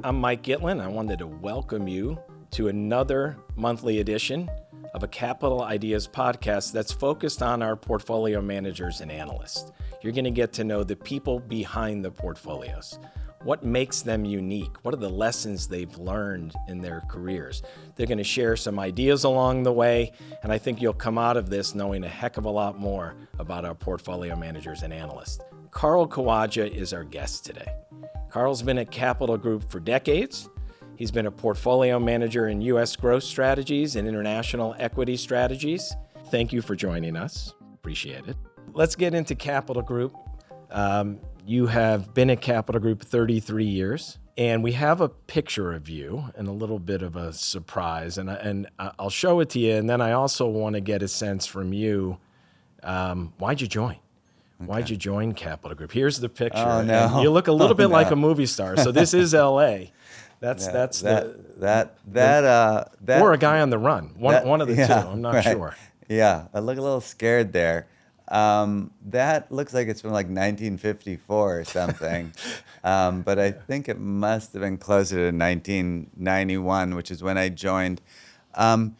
I'm Mike Gitlin. I wanted to welcome you to another monthly edition of a Capital Ideas podcast that's focused on our portfolio managers and analysts. You're going to get to know the people behind the portfolios. What makes them unique? What are the lessons they've learned in their careers? They're going to share some ideas along the way, and I think you'll come out of this knowing a heck of a lot more about our portfolio managers and analysts. Carl Kawaja is our guest today. Carl's been at Capital Group for decades. He's been a portfolio manager in U.S. growth strategies and international equity strategies. Thank you for joining us. Appreciate it. Let's get into Capital Group. You have been at Capital Group 33 years, and we have a picture of you and a little bit of a surprise, and I'll show it to you, and then I also want to get a sense from you, why'd you join? Why'd you join Capital Group? Here's the picture. Oh, no. And you look a little bit like a movie star. So this is L.A. Or a guy on the run. One of the two. I'm not sure. Yeah, I look a little scared there. That looks like it's from like 1954 or something. But I think it must have been closer to 1991, which is when I joined. I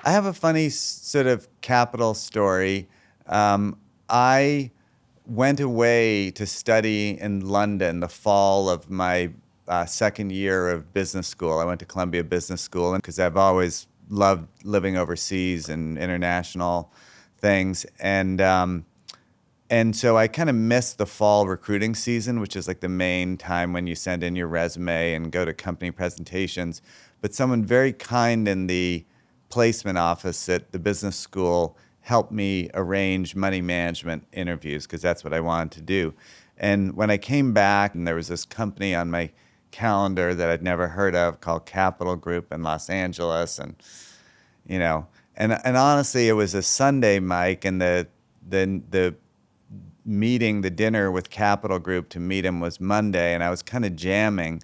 have a funny sort of Capital story. I went away to study in London the fall of my second year of business school. I went to Columbia Business School because I've always loved living overseas and international things. And so I kind of missed the fall recruiting season, which is like the main time when you send in your resume and go to company presentations. But someone very kind in the placement office at the business school helped me arrange money management interviews because that's what I wanted to do. And when I came back, and there was this company on my calendar that I'd never heard of called Capital Group in Los Angeles, and honestly, it was a Sunday, Mike, and the meeting, the dinner with Capital Group to meet him was Monday, and I was kind of jamming,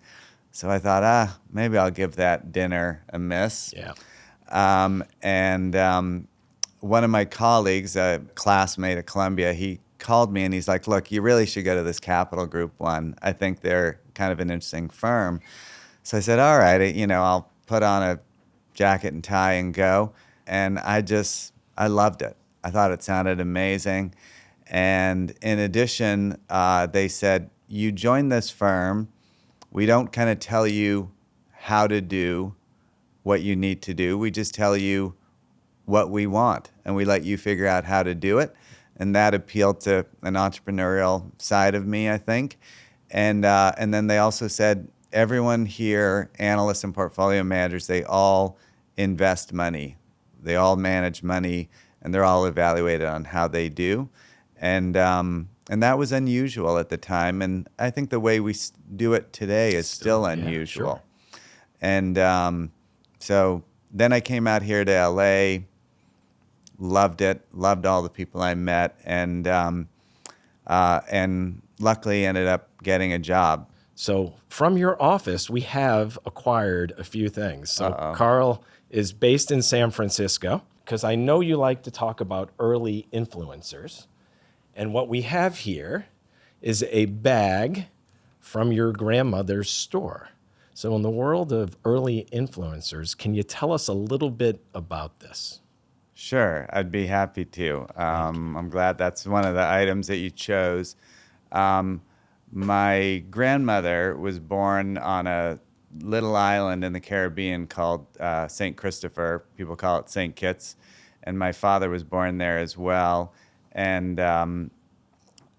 so I thought, maybe I'll give that dinner a miss. Yeah. One of my colleagues, a classmate at Columbia, he called me and he's like, look, you really should go to this Capital Group one. I think they're kind of an interesting firm. So I said, all right, I'll put on a jacket and tie and go. And I loved it. I thought it sounded amazing. And in addition, they said, you join this firm. We don't kind of tell you how to do what you need to do. We just tell you what we want, and we let you figure out how to do it. And that appealed to an entrepreneurial side of me, I think. And then they also said, everyone here, analysts and portfolio managers, they all invest money. They all manage money, and they're all evaluated on how they do. And that was unusual at the time. And I think the way we do it today is still unusual. Yeah, sure. And so then I came out here to L.A., loved it, loved all the people I met, and luckily ended up getting a job. So from your office, we have acquired a few things. So Carl is based in San Francisco, because I know you like to talk about early influencers. And what we have here is a bag from your grandmother's store. So in the world of early influencers, can you tell us a little bit about this? Sure, I'd be happy to. I'm glad that's one of the items that you chose. My grandmother was born on a little island in the Caribbean called St. Christopher. People call it St. Kitts. And my father was born there as well. And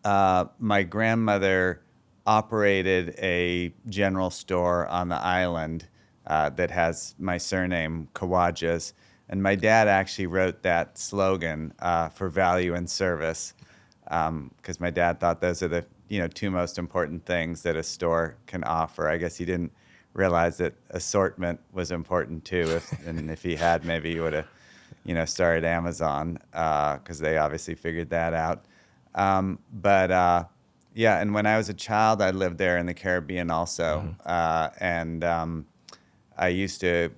my grandmother operated a general store on the island that has my surname, Kawaja's. And my dad actually wrote that slogan for value and service, because my dad thought those are the two most important things that a store can offer. I guess he didn't realize that assortment was important too. If he had, maybe he would have started Amazon, because they obviously figured that out. Yeah, and when I was a child, I lived there in the Caribbean also, and I used to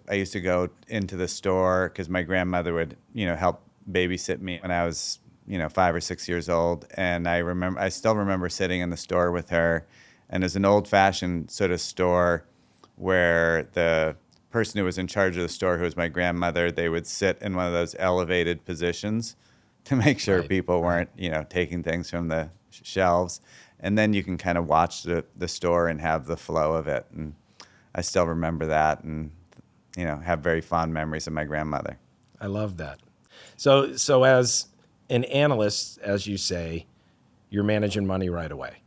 go into the store because my grandmother would help babysit me when I was 5 or 6 years old, and I still remember sitting in the store with her And it was an old-fashioned sort of store where the person who was in charge of the store, who was my grandmother, they would sit in one of those elevated positions to make sure people weren't, taking things from the shelves. And then you can kind of watch the store and have the flow of it. And I still remember that and, have very fond memories of my grandmother. I love that. So as an analyst, as you say, you're managing money right away.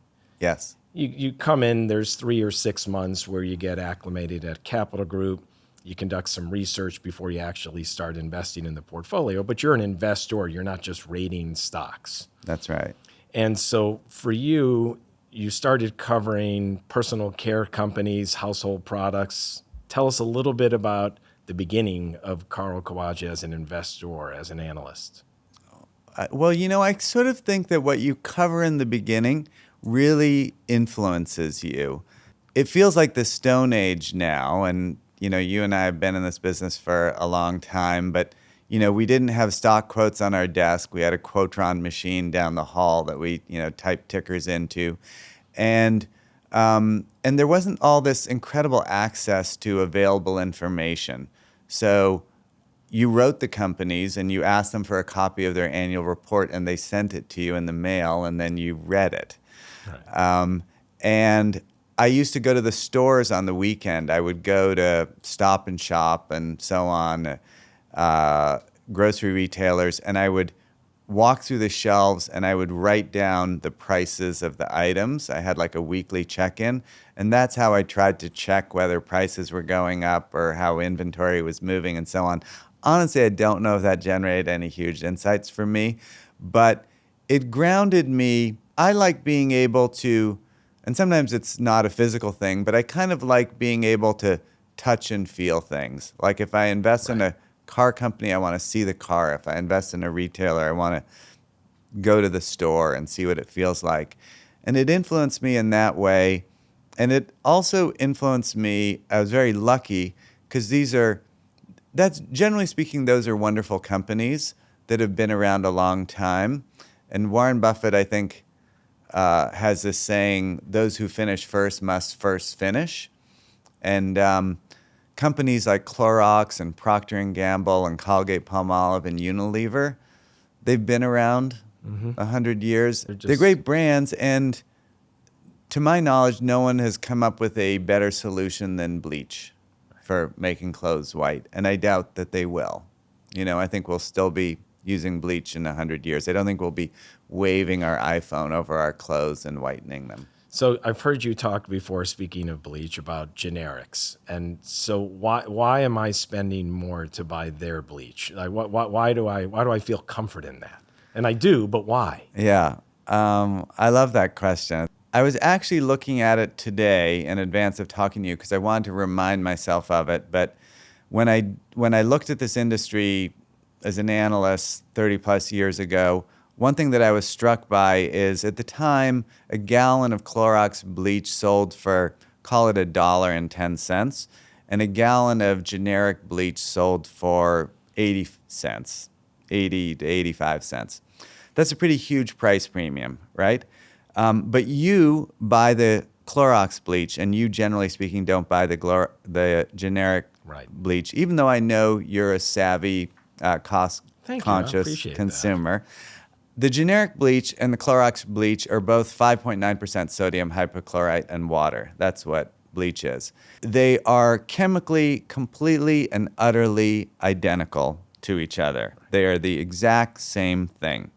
Yes. You come in, there's 3 or 6 months where you get acclimated at Capital Group. You conduct some research before you actually start investing in the portfolio, but you're an investor. You're not just rating stocks. That's right. And so for you, you started covering personal care companies, household products. Tell us a little bit about the beginning of Carl Kawaja as an investor, as an analyst. Well, I sort of think that what you cover in the beginning really influences you. It feels like the Stone Age now, and you and I have been in this business for a long time, but we didn't have stock quotes on our desk. We had a Quotron machine down the hall that we typed tickers into, and there wasn't all this incredible access to available information. So you wrote the companies and you asked them for a copy of their annual report, and they sent it to you in the mail, and then you read it. Right. And I used to go to the stores on the weekend. I would go to Stop and Shop and so on, grocery retailers, and I would walk through the shelves and I would write down the prices of the items. I had like a weekly check-in, and that's how I tried to check whether prices were going up or how inventory was moving and so on. Honestly, I don't know if that generated any huge insights for me, but it grounded me. I like being able to, and sometimes it's not a physical thing, but I kind of like being able to touch and feel things. Like if I invest in a car company, I want to see the car. If I invest in a retailer, I want to go to the store and see what it feels like. And it influenced me in that way. And it also influenced me, I was very lucky, because that's generally speaking, those are wonderful companies that have been around a long time. And Warren Buffett, I think, has this saying, those who finish first must first finish. And companies like Clorox and Procter & Gamble and Colgate-Palmolive and Unilever, they've been around 100 years. They're great brands, and to my knowledge, no one has come up with a better solution than bleach for making clothes white, and I doubt that they will. I think we'll still be using bleach in 100 years. I don't think we'll be waving our iPhone over our clothes and whitening them. So I've heard you talk before, speaking of bleach, about generics. And so why am I spending more to buy their bleach? Like why do I feel comfort in that? And I do, but why? Yeah, I love that question. I was actually looking at it today in advance of talking to you because I wanted to remind myself of it. But when I looked at this industry as an analyst 30 plus years ago, one thing that I was struck by is at the time, a gallon of Clorox bleach sold for, call it $1.10, and a gallon of generic bleach sold for 80 cents, 80 to 85 cents. That's a pretty huge price premium, right? But you buy the Clorox bleach, and you, generally speaking, don't buy the generic bleach, even though I know you're a savvy, cost-conscious consumer. That. The generic bleach and the Clorox bleach are both 5.9% sodium hypochlorite and water. That's what bleach is. They are chemically completely and utterly identical to each other. They are the exact same thing.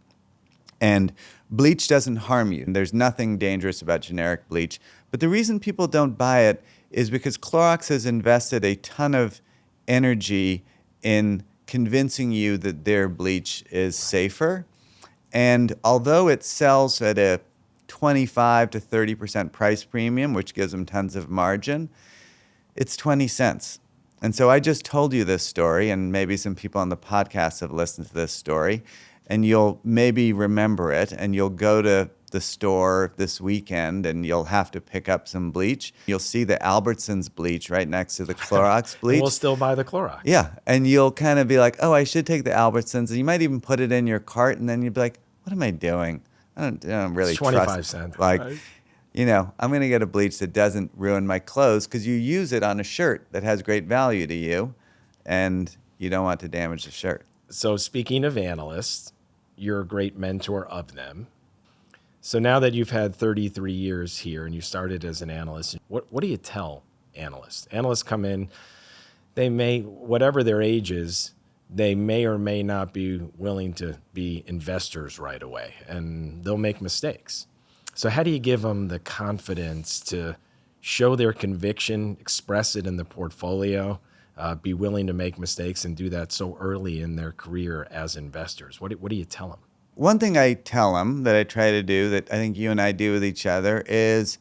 And bleach doesn't harm you. There's nothing dangerous about generic bleach. But the reason people don't buy it is because Clorox has invested a ton of energy in convincing you that their bleach is safer. And although it sells at a 25 to 30% price premium, which gives them tons of margin, it's 20 cents. And so I just told you this story, and maybe some people on the podcast have listened to this story, and you'll maybe remember it, and you'll go to the store this weekend, and you'll have to pick up some bleach. You'll see the Albertsons bleach right next to the Clorox bleach. And we'll still buy the Clorox. Yeah, and you'll kind of be like, oh, I should take the Albertsons. And you might even put it in your cart, and then you'd be like, what am I doing? I don't really it's 25 trust. cents. Like, right? I'm going to get a bleach that doesn't ruin my clothes because you use it on a shirt that has great value to you, and you don't want to damage the shirt. So speaking of analysts, you're a great mentor of them. So now that you've had 33 years here and you started as an analyst, what do you tell analysts? Analysts come in, they may, whatever their age is, they may or may not be willing to be investors right away, and they'll make mistakes. So how do you give them the confidence to show their conviction, express it in the portfolio, be willing to make mistakes, and do that so early in their career as investors? What do you tell them? One thing I tell them that I try to do that I think you and I do with each other is,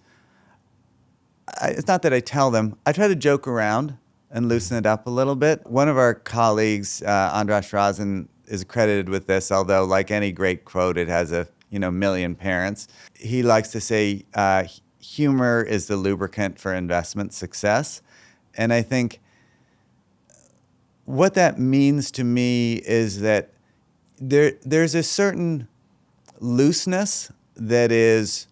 it's not that I tell them, I try to joke around and loosen it up a little bit. One of our colleagues, Andras Razen, is credited with this, although like any great quote, it has a million parents. He likes to say, humor is the lubricant for investment success. And I think what that means to me is that there's a certain looseness that is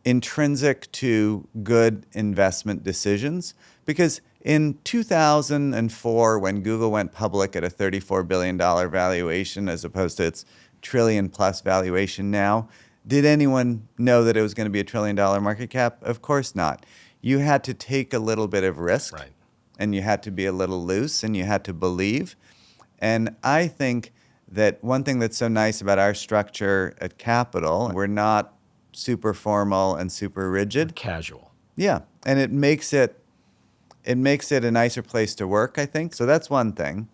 intrinsic to good investment decisions. Because in 2004, when Google went public at a $34 billion valuation as opposed to its trillion-plus valuation now, did anyone know that it was going to be a $1 trillion market cap? Of course not. You had to take a little bit of risk, Right. And you had to be a little loose, and you had to believe. And I think that one thing that's so nice about our structure at Capital, we're not super formal and super rigid. Casual. Yeah, and it makes it a nicer place to work, I think. So that's one thing.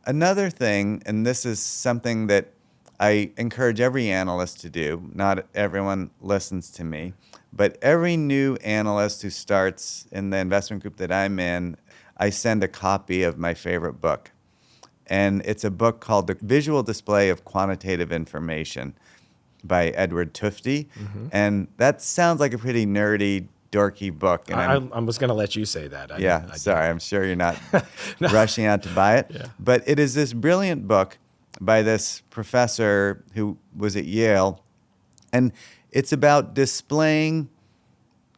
Another thing, and this is something that I encourage every analyst to do, not everyone listens to me, but every new analyst who starts in the investment group that I'm in, I send a copy of my favorite book. And it's a book called The Visual Display of Quantitative Information by Edward Tufte. Mm-hmm. And that sounds like a pretty nerdy, dorky book. And I was going to let you say that. Sorry, I'm sure you're not rushing out to buy it. Yeah. But it is this brilliant book by this professor who was at Yale. And it's about displaying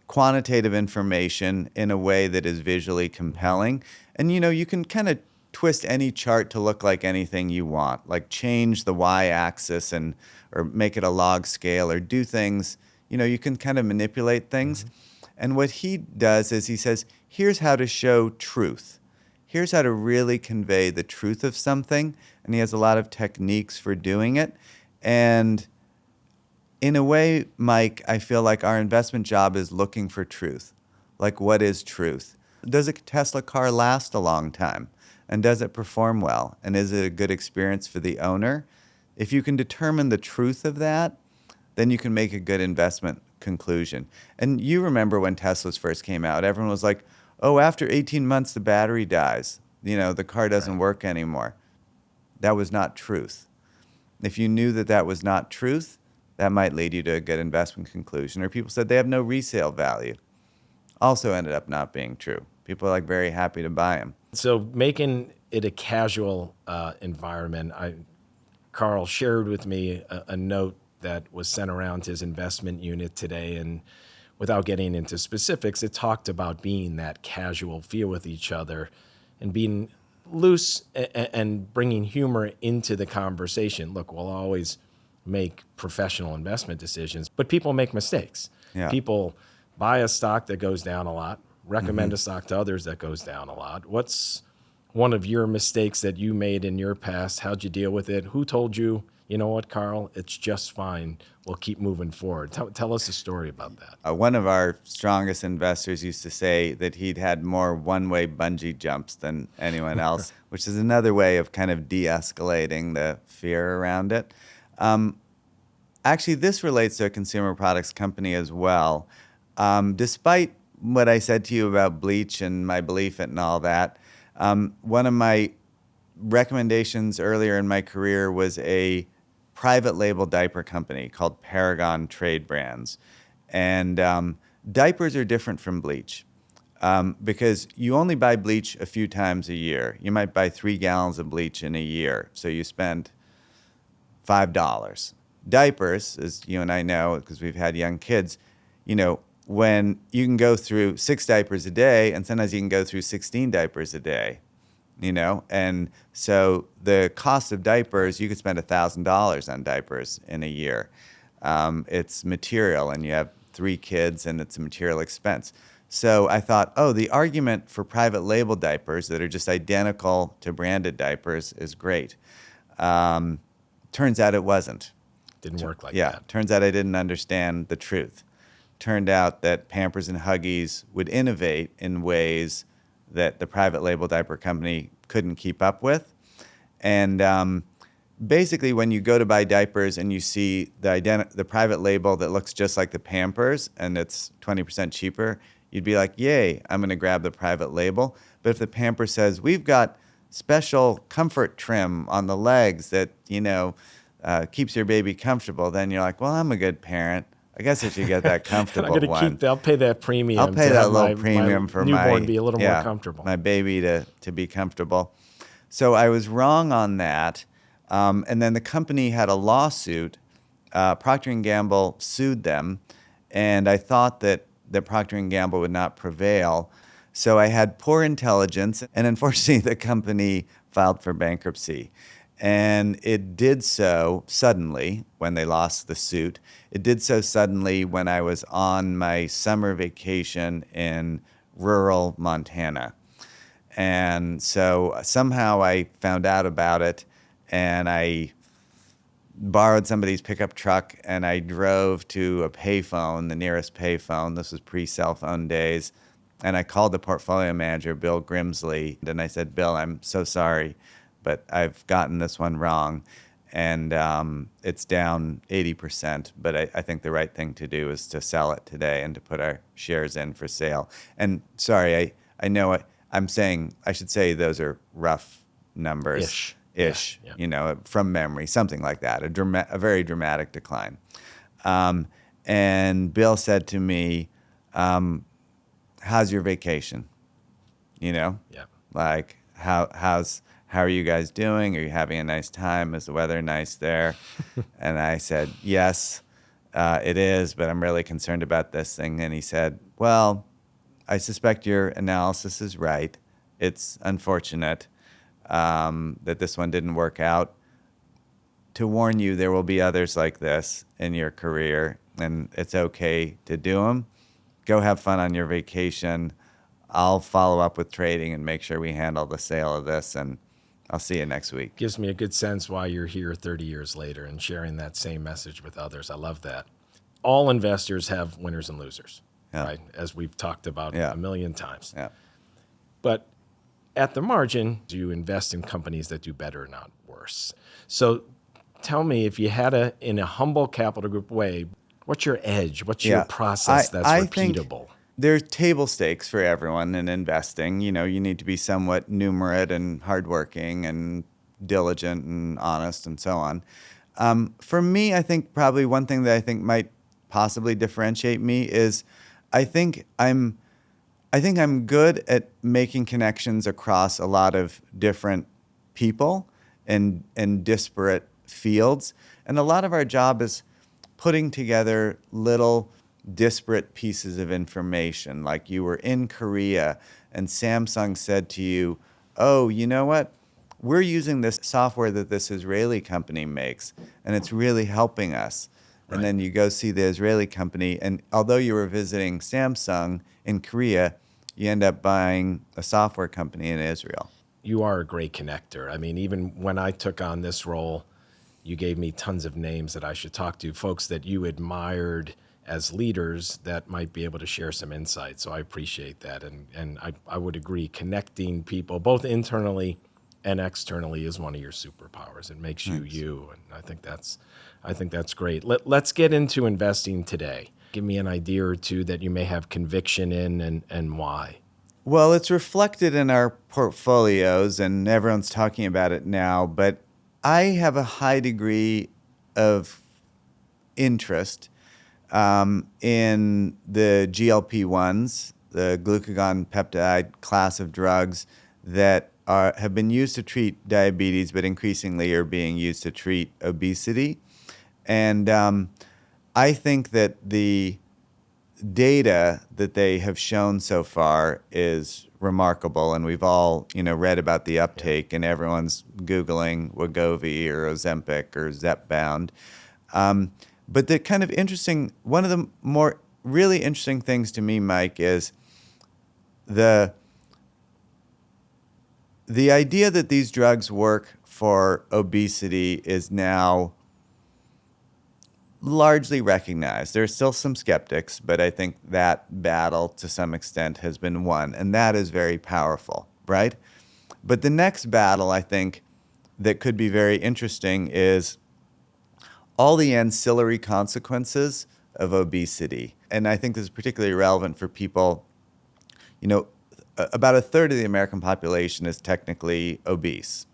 quantitative information in a way that is visually compelling. And, you can kind of twist any chart to look like anything you want, like change the y-axis or make it a log scale or do things. You can kind of manipulate things. Mm-hmm. And what he does is he says, here's how to show truth. Here's how to really convey the truth of something. And he has a lot of techniques for doing it. And in a way, Mike, I feel like our investment job is looking for truth. Like, what is truth? Does a Tesla car last a long time? And does it perform well? And is it a good experience for the owner? If you can determine the truth of that, then you can make a good investment conclusion. And you remember when Teslas first came out, everyone was like, oh, after 18 months, the battery dies. The car doesn't work anymore. That was not truth. If you knew that that was not truth, that might lead you to a good investment conclusion. Or people said they have no resale value. Also ended up not being true. People are very happy to buy them. So making it a casual environment, Carl shared with me a note that was sent around to his investment unit today. And without getting into specifics, it talked about being that casual feel with each other and being loose and bringing humor into the conversation. Look, we'll always make professional investment decisions, but people make mistakes. Yeah. People buy a stock that goes down a lot, recommend a stock to others that goes down a lot. What's one of your mistakes that you made in your past? How'd you deal with it? Who told you, you know what, Carl, it's just fine. We'll keep moving forward. Tell us a story about that. One of our strongest investors used to say that he'd had more one-way bungee jumps than anyone else, which is another way of kind of de-escalating the fear around it. Actually, this relates to a consumer products company as well. Despite what I said to you about bleach and my belief in it and all that, one of my recommendations earlier in my career was a private label diaper company called Paragon Trade Brands. And diapers are different from bleach because you only buy bleach a few times a year. You might buy 3 gallons of bleach in a year, so you spend $5. Diapers, as you and I know, because we've had young kids, when you can go through 6 diapers a day, and sometimes you can go through 16 diapers a day, and so the cost of diapers, you could spend $1,000 on diapers in a year. It's material, and you have 3 kids, and it's a material expense. So I thought, the argument for private label diapers that are just identical to branded diapers is great. Turns out it wasn't. Didn't work like Yeah, that. turns out I didn't understand the truth. Turned out that Pampers and Huggies would innovate in ways that the private label diaper company couldn't keep up with. And basically, when you go to buy diapers and you see the private label that looks just like the Pampers and it's 20% cheaper, you'd be like, yay, I'm going to grab the private label. But if the Pampers says, we've got special comfort trim on the legs that, keeps your baby comfortable, then you're like, well, I'm a good parent. I guess I should get that comfortable I'm one. I'll pay that premium. I'll pay to that have little my premium for newborn my be a little more comfortable. my baby to be comfortable. So I was wrong on that. And then the company had a lawsuit. Procter & Gamble sued them, and I thought that Procter & Gamble would not prevail. So I had poor intelligence, and unfortunately the company filed for bankruptcy. And it did so suddenly when they lost the suit. It did so suddenly when I was on my summer vacation in rural Montana. And so somehow I found out about it, and I borrowed somebody's pickup truck, and I drove to a payphone, the nearest payphone. This was pre-cell phone days. And I called the portfolio manager, Bill Grimsley, and I said, Bill, I'm so sorry, but I've gotten this one wrong, and it's down 80%. But I think the right thing to do is to sell it today and to put our shares in for sale. And sorry, I know I'm saying, I should say those are rough numbers. Ish, Yeah. From memory, something like that, a very dramatic decline. And Bill said to me, how's your vacation? Yeah. Like, how are you guys doing? Are you having a nice time? Is the weather nice there? And I said, yes, it is, but I'm really concerned about this thing. And he said, well, I suspect your analysis is right. It's unfortunate that this one didn't work out. To warn you, there will be others like this in your career, and it's okay to do them. Go have fun on your vacation. I'll follow up with trading and make sure we handle the sale of this, and I'll see you next week. Gives me a good sense why you're here 30 years later and sharing that same message with others. I love that. All investors have winners and losers, right? As we've talked about a million times. Yeah. But at the margin, you invest in companies that do better, not worse. So tell me, if you had in a humble capital group way, what's your edge? What's your process that's repeatable? There's table stakes for everyone in investing. You need to be somewhat numerate and hardworking and diligent and honest and so on. For me, I think probably one thing that I think might possibly differentiate me is I think I'm good at making connections across a lot of different people and disparate fields. And a lot of our job is putting together little disparate pieces of information. Like you were in Korea and Samsung said to you, oh, you know what? We're using this software that this Israeli company makes, and it's really helping us. Right. And then you go see the Israeli company, and although you were visiting Samsung in Korea, you end up buying a software company in Israel. You are a great connector. I mean, even when I took on this role, you gave me tons of names that I should talk to, folks that you admired as leaders that might be able to share some insight. So I appreciate that. And I would agree, connecting people, both internally and externally, is one of your superpowers. It makes you you. And I think that's great. Let's get into investing today. Give me an idea or two that you may have conviction in and why. Well, it's reflected in our portfolios, and everyone's talking about it now, but I have a high degree of interest in the GLP-1s, the glucagon peptide class of drugs that have been used to treat diabetes, but increasingly are being used to treat obesity. And I think that data that they have shown so far is remarkable, and we've all, read about the uptake, and everyone's Googling Wegovy or Ozempic or Zepbound. But the kind of interesting, one of the more really interesting things to me, Mike, is the idea that these drugs work for obesity is now largely recognized. There's still some skeptics, but I think that battle to some extent has been won, and that is very powerful, right? But the next battle, I think, that could be very interesting is all the ancillary consequences of obesity. And I think this is particularly relevant for people, about a third of the American population is technically obese.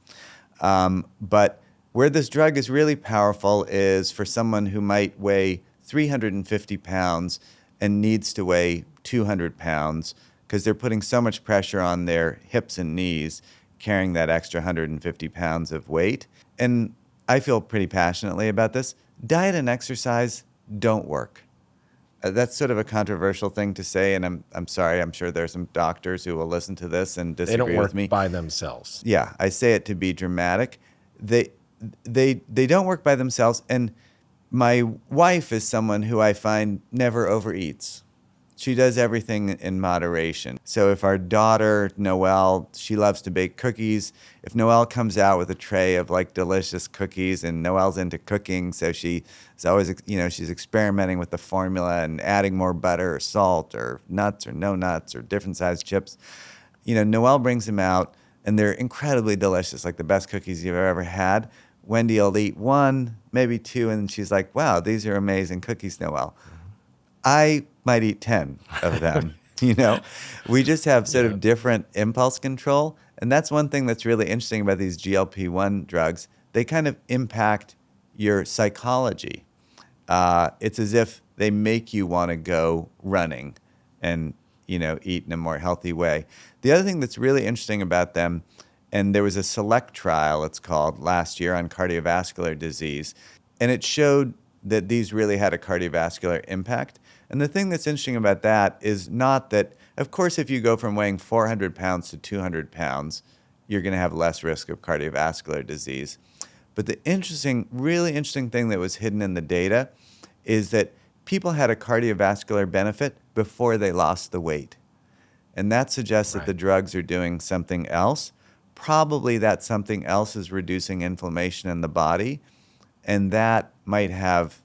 But where this drug is really powerful is for someone who might weigh 350 pounds and needs to weigh 200 pounds because they're putting so much pressure on their hips and knees, carrying that extra 150 pounds of weight. And I feel pretty passionately about this. Diet and exercise don't work. That's sort of a controversial thing to say, and I'm sorry. I'm sure there's some doctors who will listen to this and disagree with me. They don't work by themselves. Yeah, I say it to be dramatic. They don't work by themselves, and my wife is someone who I find never overeats. She does everything in moderation. So if our daughter, Noelle, she loves to bake cookies. If Noelle comes out with a tray of delicious cookies, and Noelle's into cooking, so she's always, she's experimenting with the formula and adding more butter or salt or nuts or no nuts or different sized chips. Noelle brings them out, and they're incredibly delicious, like the best cookies you've ever had. Wendy will eat one, maybe two, and she's like, wow, these are amazing cookies, Noelle. I might eat 10 of them. We just have sort of different impulse control. And that's one thing that's really interesting about these GLP-1 drugs. They kind of impact your psychology. It's as if they make you want to go running and, eat in a more healthy way. The other thing that's really interesting about them, and there was a SELECT trial, it's called, last year on cardiovascular disease, and it showed that these really had a cardiovascular impact. And the thing that's interesting about that is not that, of course, if you go from weighing 400 pounds to 200 pounds, you're going to have less risk of cardiovascular disease. But the really interesting thing that was hidden in the data is that people had a cardiovascular benefit before they lost the weight. And that suggests that the drugs are doing something else. Probably that something else is reducing inflammation in the body. And that might have,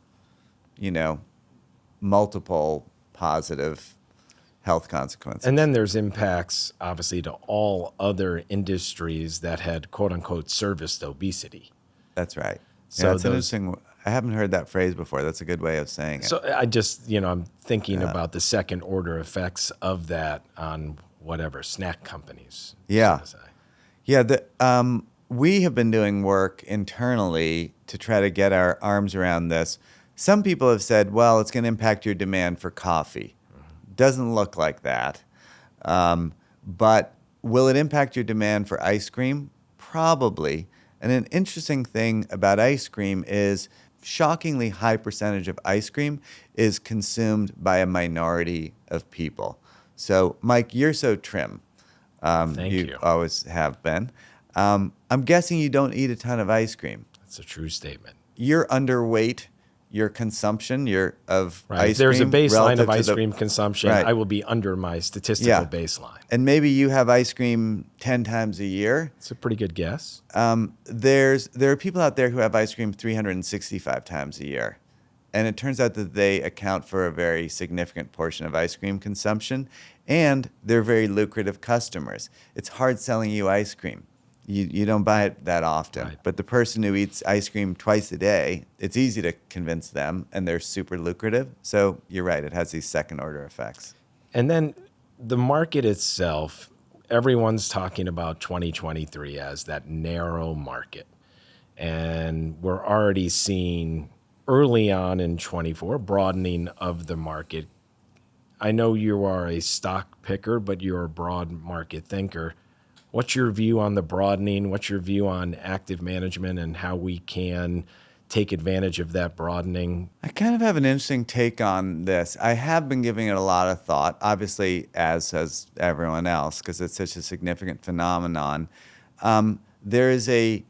multiple positive health consequences. And then there's impacts, obviously, to all other industries that had, quote unquote, serviced obesity. That's right. So it's interesting. I haven't heard that phrase before. That's a good way of saying it. So I just, I'm thinking about the second order effects of that on whatever, snack companies. Yeah. We have been doing work internally to try to get our arms around this. Some people have said, well, it's going to impact your demand for coffee. Doesn't look like that. But will it impact your demand for ice cream? Probably. And an interesting thing about ice cream is shockingly high percentage of ice cream is consumed by a minority of people. So, Mike, you're so trim. Thank you. You always have been. I'm guessing you don't eat a ton of ice cream. That's a true statement. You're underweight your consumption of ice cream. If there's a baseline of ice to cream consumption, I will be under my statistical baseline. And maybe you have ice cream 10 times a year. It's a pretty good guess. There are people out there who have ice cream 365 times a year. And it turns out that they account for a very significant portion of ice cream consumption, and they're very lucrative customers. It's hard selling you ice cream. You don't buy it that often. Right. But the person who eats ice cream twice a day, it's easy to convince them, and they're super lucrative. So you're right, it has these second-order effects. And then the market itself, everyone's talking about 2023 as that narrow market. And we're already seeing early on in 24 broadening of the market. I know you are a stock picker, but you're a broad market thinker. What's your view on the broadening? What's your view on active management and how we can take advantage of that broadening? I kind of have an interesting take on this. I have been giving it a lot of thought, obviously, as has everyone else, because it's such a significant phenomenon. There is a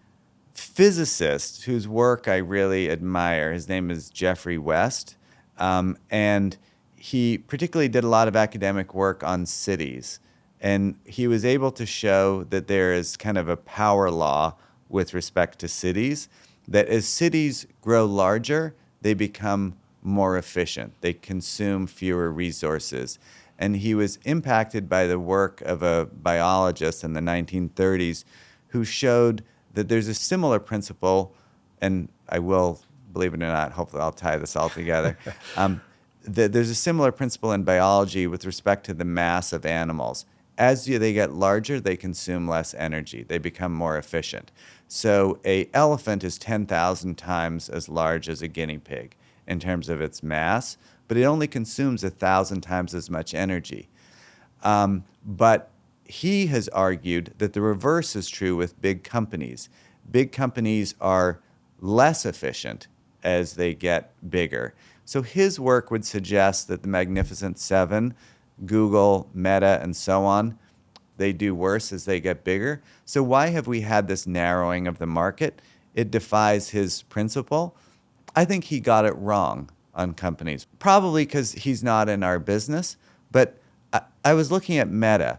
physicist whose work I really admire. His name is Geoffrey West, and he particularly did a lot of academic work on cities. And he was able to show that there is kind of a power law with respect to cities, that as cities grow larger, they become more efficient. They consume fewer resources. And he was impacted by the work of a biologist in the 1930s who showed that there's a similar principle, and I will, believe it or not, hopefully I'll tie this all together, that there's a similar principle in biology with respect to the mass of animals. As they get larger, they consume less energy. They become more efficient. So an elephant is 10,000 times as large as a guinea pig in terms of its mass, but it only consumes 1,000 times as much energy. But he has argued that the reverse is true with big companies. Big companies are less efficient as they get bigger. So his work would suggest that the Magnificent Seven, Google, Meta, and so on, they do worse as they get bigger. So why have we had this narrowing of the market? It defies his principle. I think he got it wrong on companies, probably because he's not in our business. But I was looking at Meta.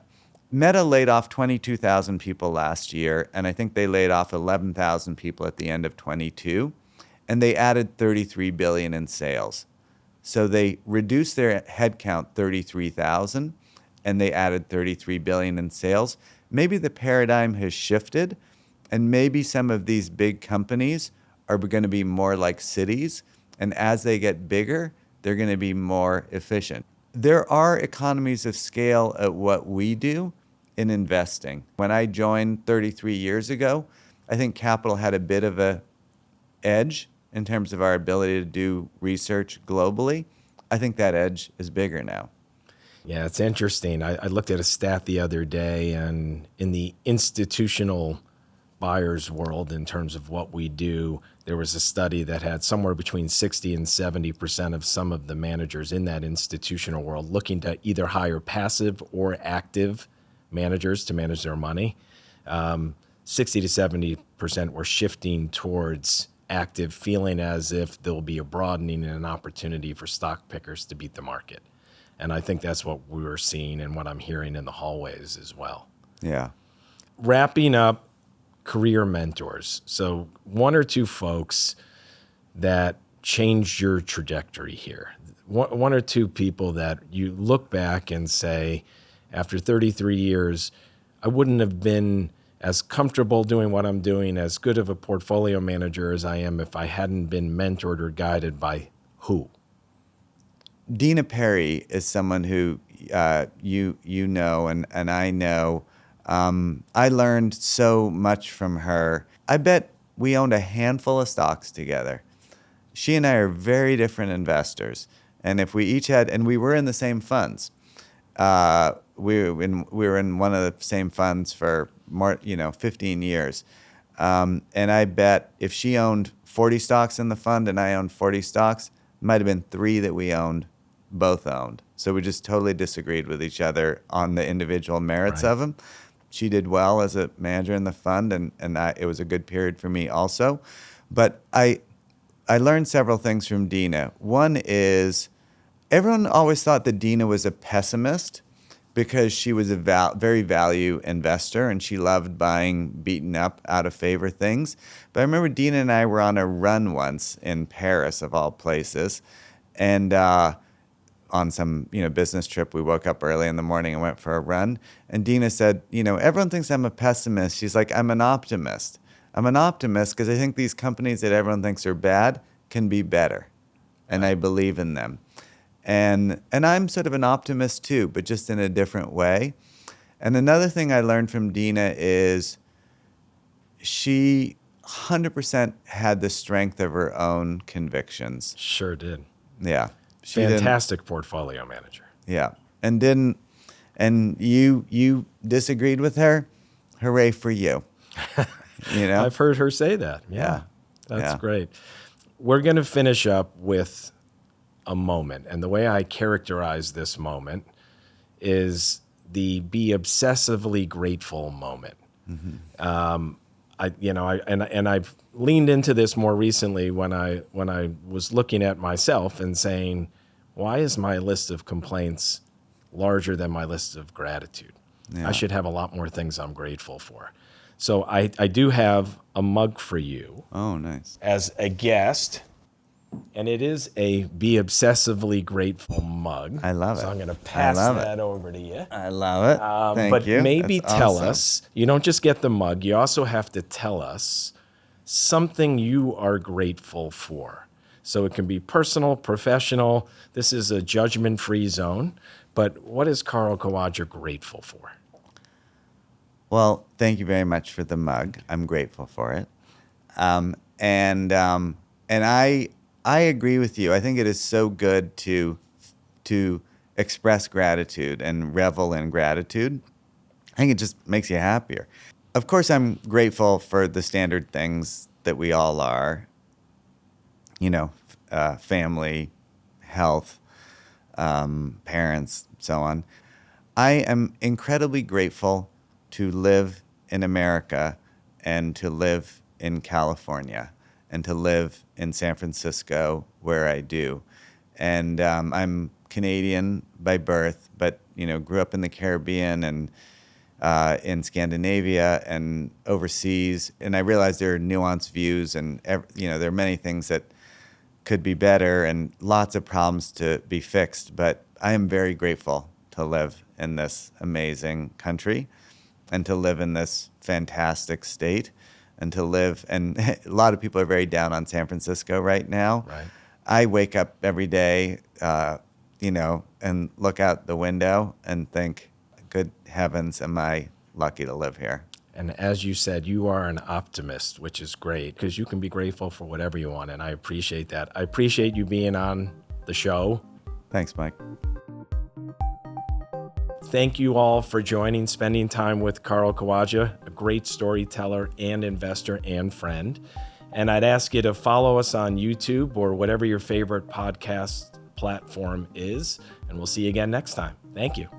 Meta laid off 22,000 people last year, and I think they laid off 11,000 people at the end of 22, and they added 33 billion in sales. So they reduced their headcount 33,000, and they added 33 billion in sales. Maybe the paradigm has shifted, and maybe some of these big companies are going to be more like cities, and as they get bigger, they're going to be more efficient. There are economies of scale at what we do in investing. When I joined 33 years ago, I think capital had a bit of a edge in terms of our ability to do research globally. I think that edge is bigger now. Yeah, it's interesting. I looked at a stat the other day, and in the institutional buyer's world, in terms of what we do, there was a study that had somewhere between 60 and 70% of some of the managers in that institutional world looking to either hire passive or active managers to manage their money. 60 to 70% were shifting towards active, feeling as if there'll be a broadening and an opportunity for stock pickers to beat the market. And I think that's what we were seeing and what I'm hearing in the hallways as well. Yeah. Wrapping up, career mentors. So one or two folks that changed your trajectory here. One or two people that you look back and say, after 33 years, I wouldn't have been as comfortable doing what I'm doing, as good of a portfolio manager as I am, if I hadn't been mentored or guided by who? Dina Perry is someone who you know and I know. I learned so much from her. I bet we owned a handful of stocks together. She and I are very different investors. And if we each had, and we were in the same funds. We were in one of the same funds for more, 15 years. And I bet if she owned 40 stocks in the fund and I owned 40 stocks, it might have been 3 that we both owned. So we just totally disagreed with each other on the individual merits of them. She did well as a manager in the fund, and it was a good period for me also. But I learned several things from Dina. One is, everyone always thought that Dina was a pessimist because she was a very value investor and she loved buying beaten up, out of favor things. But I remember Dina and I were on a run once in Paris, of all places, and on some business trip, we woke up early in the morning and went for a run. And Dina said, everyone thinks I'm a pessimist. She's like, I'm an optimist. I'm an optimist because I think these companies that everyone thinks are bad can be better, and I believe in them. And I'm sort of an optimist too, but just in a different way. And another thing I learned from Dina is she 100% had the strength of her own convictions. Sure did. Yeah. Fantastic portfolio manager. Yeah. And you disagreed with her? Hooray for you. I've heard her say that. Yeah. That's great. we're going to finish up with a moment. And the way I characterize this moment is the be obsessively grateful moment. I've leaned into this more recently when I was looking at myself and saying, why is my list of complaints larger than my list of gratitude? Yeah. I should have a lot more things I'm grateful for. So I do have a mug for you Oh, nice. as a guest, and it is a Be Obsessively Grateful mug. I love it. So I'm going to pass love that over to you. I love it. Thank But you. maybe That's tell awesome. us, you don't just get the mug, you also have to tell us something you are grateful for. So it can be personal, professional. This is a judgment-free zone. But what is Carl Kawaja grateful for? Well, thank you very much for the mug. I'm grateful for it. And I agree with you. I think it is so good to express gratitude and revel in gratitude. I think it just makes you happier. Of course, I'm grateful for the standard things that we all are. Family, health, parents, so on. I am incredibly grateful to live in America and to live in California and to live in San Francisco where I do. And I'm Canadian by birth, but grew up in the Caribbean and in Scandinavia and overseas. And I realize there are nuanced views and there are many things that could be better and lots of problems to be fixed. But I am very grateful to live in this amazing country and to live in this fantastic state and to live. And a lot of people are very down on San Francisco right now. Right. I wake up every day, and look out the window and think, good heavens, am I lucky to live here? And as you said, you are an optimist, which is great because you can be grateful for whatever you want. And I appreciate that. I appreciate you being on the show. Thanks, Mike. Thank you all for spending time with Carl Kawaja, a great storyteller and investor and friend. And I'd ask you to follow us on YouTube or whatever your favorite podcast platform is. And we'll see you again next time. Thank you.